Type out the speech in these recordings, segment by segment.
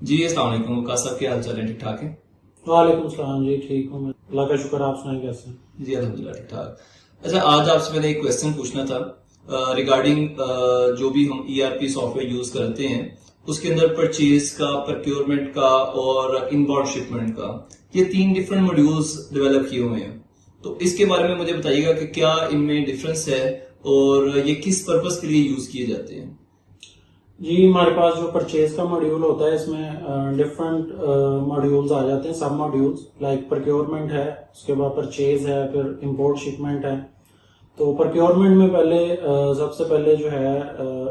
जी अस्सलाम वालेकुम। वकास साहब क्या हाल चाल है? ठीक ठाक है? वालेकुम सलाम जी, ठीक हूँ मैं, अल्लाह का शुक्र। आप सुनाए कैसे हैं? जी अल्हम्दुलिल्लाह ठीक ठाक। अच्छा, आज आपसे मैंने एक क्वेश्चन पूछना था रिगार्डिंग जो भी हम ईआरपी सॉफ्टवेयर यूज करते हैं उसके अंदर परचेज का, प्रोक्योरमेंट का और इनबाउंड शिपमेंट का, ये तीन डिफरेंट मॉड्यूल्स डेवलप किए हुए हैं। तो इसके बारे में मुझे बताइएगा कि क्या इनमें डिफरेंस है और ये किस पर्पस के लिए यूज किए जाते हैं। जी, हमारे पास जो परचेज का मॉड्यूल होता है इसमें डिफरेंट मॉड्यूल्स आ जाते हैं, सब मॉड्यूल्स लाइक प्रोक्योरमेंट है, उसके बाद परचेज है, फिर इंपोर्ट शिपमेंट है। तो प्रोक्योरमेंट में पहले सबसे पहले जो है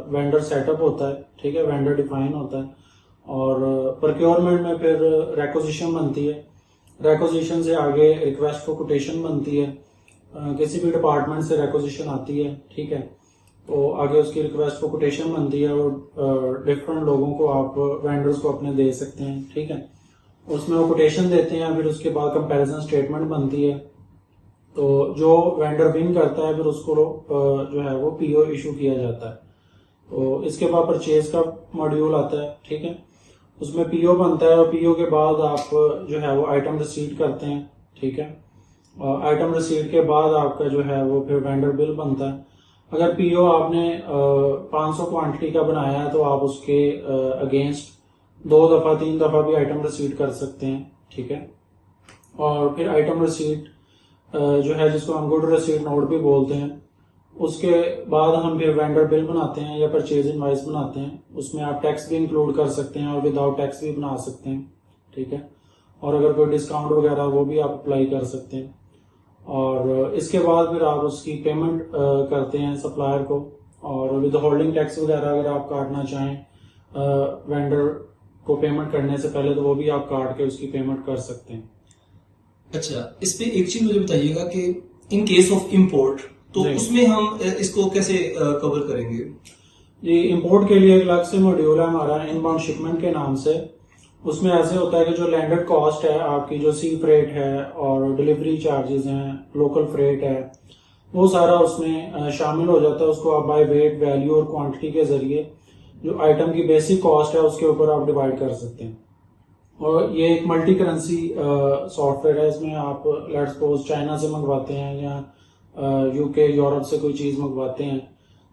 वेंडर सेटअप होता है, ठीक है, वेंडर डिफाइन होता है। और प्रोक्योरमेंट में फिर रेकोजिशन बनती है, रेकोजिशन से आगे रिक्वेस्ट फॉर कोटेशन बनती है। किसी भी डिपार्टमेंट से रेकोजिशन आती है, ठीक है, तो आगे उसकी रिक्वेस्ट फॉर कोटेशन बनती है और डिफरेंट लोगों को आप वेंडर्स को अपने दे सकते हैं, ठीक है। उसमें वो कोटेशन देते हैं, फिर उसके बाद कंपैरिजन स्टेटमेंट बनती है। तो जो वेंडर विन करता है फिर उसको जो है वो पीओ इशू किया जाता है। तो इसके बाद परचेज का मॉड्यूल आता है, ठीक है, उसमें पीओ बनता है और पीओ के बाद आप जो है वो आइटम रिसीट करते हैं, ठीक है। और आइटम रिसीट के बाद आपका जो है वो फिर वेंडर बिल बनता है। अगर पीओ आपने 500 क्वांटिटी का बनाया है तो आप उसके अगेंस्ट 2 दफा 3 दफा भी आइटम रिसीट कर सकते हैं, ठीक है। और फिर आइटम रिसीट जो है जिसको हम गुड रिसीट नोट भी बोलते हैं, उसके बाद हम फिर वेंडर बिल बनाते हैं या परचेज इनवाइस बनाते हैं। उसमें आप टैक्स भी इंक्लूड कर सकते हैं और विदाउट टैक्स भी बना सकते हैं, ठीक है। और अगर कोई डिस्काउंट वगैरह वो भी आप अप्लाई कर सकते हैं। और इसके बाद फिर आप उसकी पेमेंट करते हैं सप्लायर को। और विद होल्डिंग टैक्स वगैरह अगर आप काटना चाहें वेंडर को पेमेंट करने से पहले तो वो भी आप काट के उसकी पेमेंट कर सकते हैं। अच्छा, इस पे एक चीज मुझे बताइएगा कि इन केस ऑफ इंपोर्ट तो जी उसमें हम इसको कैसे कवर करेंगे। जी, इंपोर्ट के लिए एक अलग से मॉड्यूल है हमारा इनबाउंड शिपमेंट के नाम से। उसमें ऐसे होता है कि जो लैंडेड कॉस्ट है आपकी, जो सी फ्रेट है और डिलीवरी चार्जेस हैं, लोकल फ्रेट है, वो सारा उसमें शामिल हो जाता है। उसको आप बाय वेट, वैल्यू और क्वांटिटी के जरिए जो आइटम की बेसिक कॉस्ट है उसके ऊपर आप डिवाइड कर सकते हैं। और ये एक मल्टी करेंसी सॉफ्टवेयर है। इसमें आप लेट्स सपोज चाइना से मंगवाते हैं या यूके यूरोप से कोई चीज मंगवाते हैं,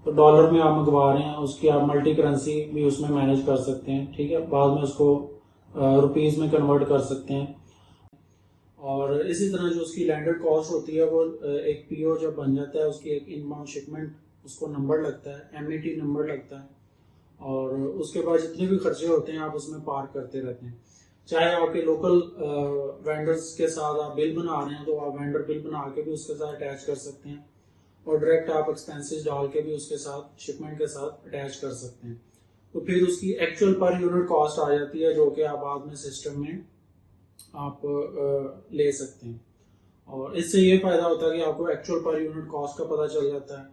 तो डॉलर में आप मंगवा रहे हैं, उसकी आप मल्टी करेंसी भी उसमें मैनेज कर सकते हैं, ठीक है। बाद में उसको रुपीज में कन्वर्ट कर सकते हैं। और इसी तरह जो उसकी लैंडेड कॉस्ट होती है वो एक पीओ जब बन जाता है उसकी एक इनबाउंड शिपमेंट उसको नंबर लगता है, एमईटी नंबर लगता है। और उसके बाद जितने भी खर्चे होते हैं आप उसमें पार करते रहते हैं। चाहे आपके लोकल वेंडर्स के साथ आप बिल बना रहे हैं तो आप वेंडर बिल बना के भी उसके साथ अटैच कर सकते हैं। और डायरेक्ट आप एक्सपेंसेस डाल के भी उसके साथ शिपमेंट के साथ अटैच कर सकते हैं। तो फिर उसकी एक्चुअल पर यूनिट कॉस्ट आ जाती है जो कि आप बाद में सिस्टम में आप ले सकते हैं। और इससे ये फायदा होता है कि आपको एक्चुअल पर यूनिट कॉस्ट का पता चल जाता है।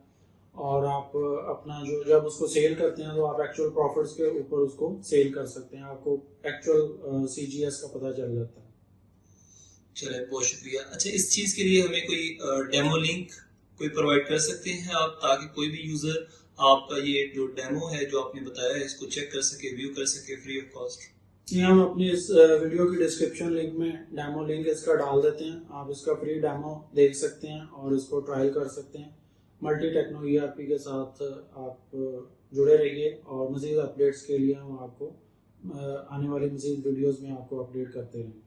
और आप अपना जो जब उसको सेल करते हैं तो आप एक्चुअल प्रॉफिट्स के ऊपर उसको सेल कर सकते हैं, आपको एक्चुअल सीजीएस का पता चल जाता है। चले, बहुत शुक्रिया। अच्छा, इस चीज के लिए हमें कोई डेमो लिंक कोई प्रोवाइड कर सकते हैं आप, ताकि कोई भी यूजर आपका ये जो डेमो है जो आपने बताया है इसको चेक कर सके, व्यू कर सके फ्री ऑफ कॉस्ट। ये हम अपनी इस वीडियो की डिस्क्रिप्शन लिंक में डेमो लिंक इसका डाल देते हैं, आप इसका फ्री डेमो देख सकते हैं और इसको ट्रायल कर सकते हैं। मल्टी टेक्नो ईआरपी के साथ आप जुड़े रहिए और मज़ीद अपडेट्स के लिए हम आपको आने वाली मज़ीद वीडियोस में आपको अपडेट करते रहेंगे।